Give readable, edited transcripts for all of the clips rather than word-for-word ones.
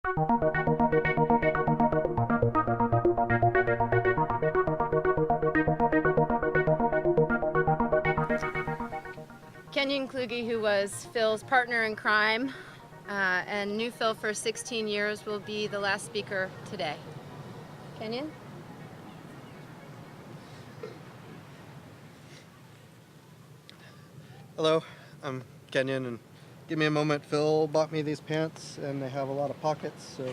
Kenyon, who was Phil's partner in crime and knew Phil for 16 years, will be the last speaker today. Kenyon? Hello, I'm Kenyon, and give me a moment. Phil bought me these pants, and they have a lot of pockets, so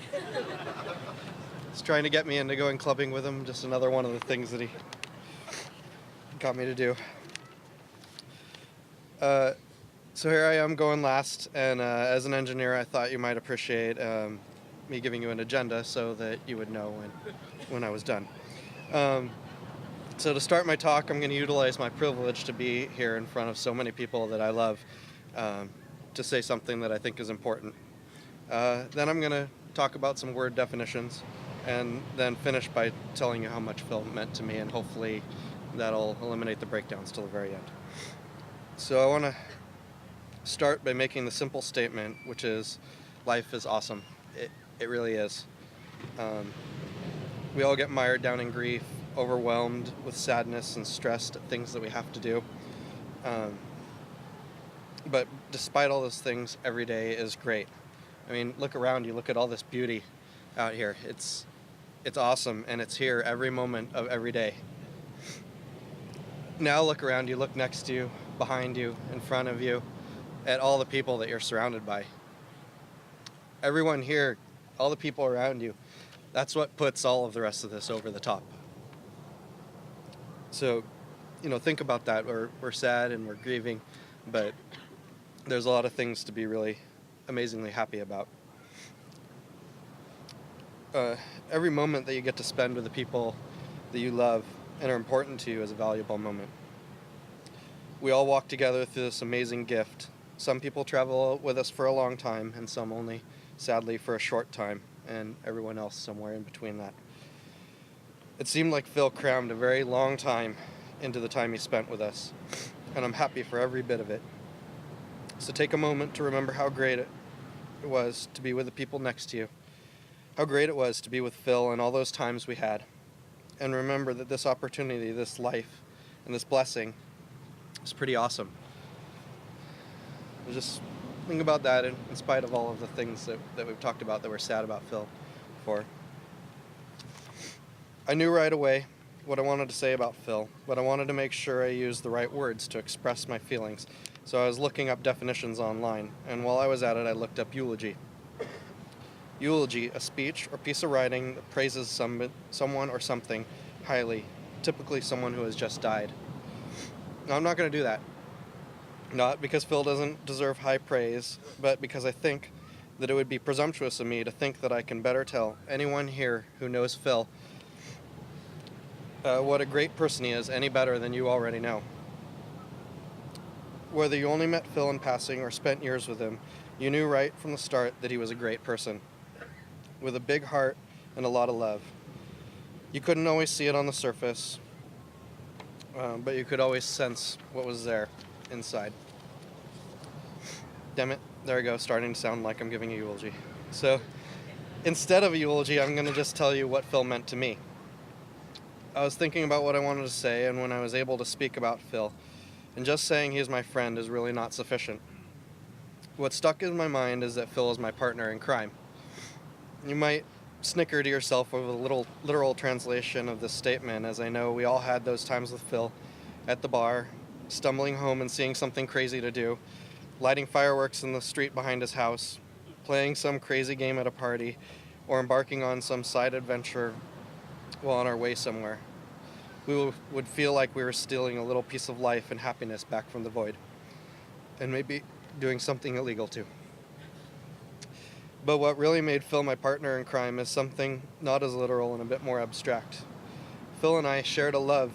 he's trying to get me into going clubbing with him. Just another one of the things that he got me to do. So here I am going last, and as an engineer, I thought you might appreciate me giving you an agenda so that you would know when I was done. So to start my talk, I'm going to utilize my privilege to be here in front of so many people that I love to say something that I think is important. Then I'm going to talk about some word definitions and then finish by telling you how much Phil meant to me, and hopefully that'll eliminate the breakdowns till the very end. So I want to start by making the simple statement, which is life is awesome. It really is. We all get mired down in grief, overwhelmed with sadness and stressed at things that we have to do. But despite all those things, every day is great. I mean, look around you, look at all this beauty out here. It's awesome, and it's here every moment of every day. Now look around you, look next to you, behind you, in front of you, at all the people that you're surrounded by. Everyone here, all the people around you, that's what puts all of the rest of this over the top. So, think about that. We're sad and we're grieving, but there's a lot of things to be really amazingly happy about. Every moment that you get to spend with the people that you love and are important to you is a valuable moment. We all walk together through this amazing gift. Some people travel with us for a long time, and some only, sadly, for a short time, and everyone else somewhere in between that. It seemed like Phil crammed a very long time into the time he spent with us, and I'm happy for every bit of it. So take a moment to remember how great it was to be with the people next to you, how great it was to be with Phil and all those times we had, and remember that this opportunity, this life, and this blessing is pretty awesome. Just think about that in spite of all of the things that we've talked about that we're sad about Phil for. I knew right away what I wanted to say about Phil, but I wanted to make sure I used the right words to express my feelings. So I was looking up definitions online, and while I was at it, I looked up eulogy. Eulogy, a speech or piece of writing that praises someone or something highly, typically someone who has just died. Now, I'm not going to do that. Not because Phil doesn't deserve high praise, but because I think that it would be presumptuous of me to think that I can better tell anyone here who knows Phil what a great person he is any better than you already know. Whether you only met Phil in passing or spent years with him, you knew right from the start that he was a great person, with a big heart and a lot of love. You couldn't always see it on the surface, but you could always sense what was there inside. Damn it, there I go, starting to sound like I'm giving a eulogy. So instead of a eulogy, I'm going to just tell you what Phil meant to me. I was thinking about what I wanted to say, and when I was able to speak about Phil, and just saying he's my friend is really not sufficient. What stuck in my mind is that Phil is my partner in crime. You might snicker to yourself over the little literal translation of this statement, as I know we all had those times with Phil at the bar, stumbling home and seeing something crazy to do, lighting fireworks in the street behind his house, playing some crazy game at a party, or embarking on some side adventure while on our way somewhere. We would feel like we were stealing a little piece of life and happiness back from the void, and maybe doing something illegal too. But what really made Phil my partner in crime is something not as literal and a bit more abstract. Phil and I shared a love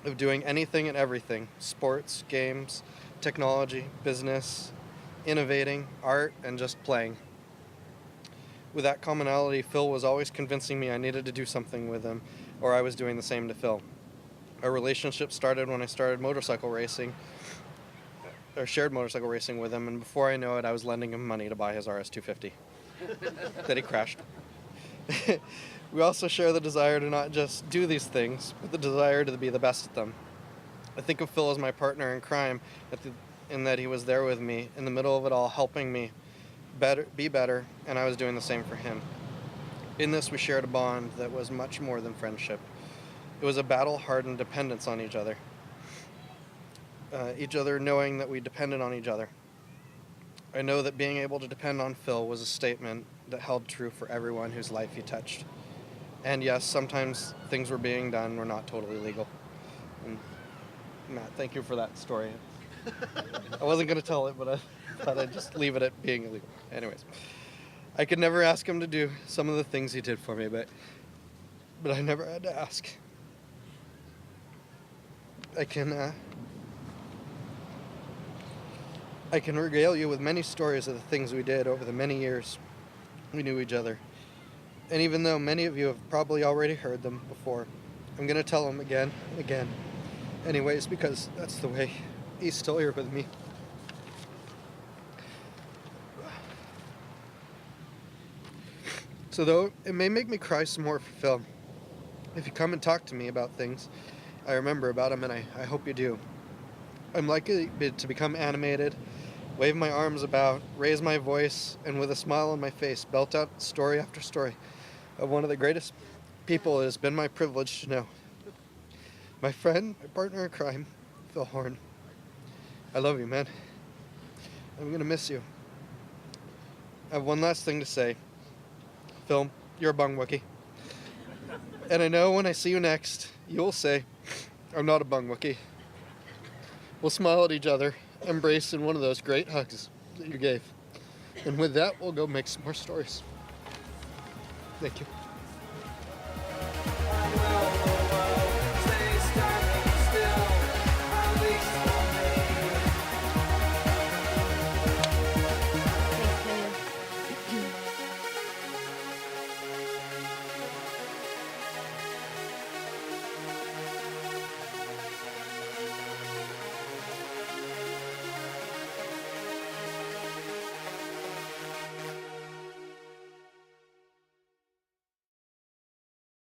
of doing anything and everything: sports, games, technology, business, innovating, art, and just playing. With that commonality, Phil was always convincing me I needed to do something with him, or I was doing the same to Phil. Our relationship started when I started motorcycle racing, or shared motorcycle racing with him, and before I know it, I was lending him money to buy his RS-250. that he crashed. We also share the desire to not just do these things, but the desire to be the best at them. I think of Phil as my partner in crime, in that he was there with me in the middle of it all, helping me be better, and I was doing the same for him. In this, we shared a bond that was much more than friendship. It was a battle-hardened dependence on each other knowing that we depended on each other. I know that being able to depend on Phil was a statement that held true for everyone whose life he touched. And yes, sometimes things were being done were not totally legal. And Matt, thank you for that story. I wasn't going to tell it, but I thought I'd just leave it at being illegal. Anyways, I could never ask him to do some of the things he did for me, but I never had to ask. I can regale you with many stories of the things we did over the many years we knew each other. And even though many of you have probably already heard them before, I'm going to tell them again and again. Anyways, because that's the way he's still here with me. So though it may make me cry some more for Phil, if you come and talk to me about things I remember about him, and I hope you do, I'm likely to become animated, wave my arms about, raise my voice, and with a smile on my face, belt out story after story of one of the greatest people it has been my privilege to know. My friend, my partner in crime, Phil Horne. I love you, man. I'm going to miss you. I have one last thing to say. Phil, you're a bung Wookie. And I know when I see you next, you'll say, I'm not a bung Wookie. We'll smile at each other, embrace in one of those great hugs that you gave. And with that, we'll go make some more stories. Thank you.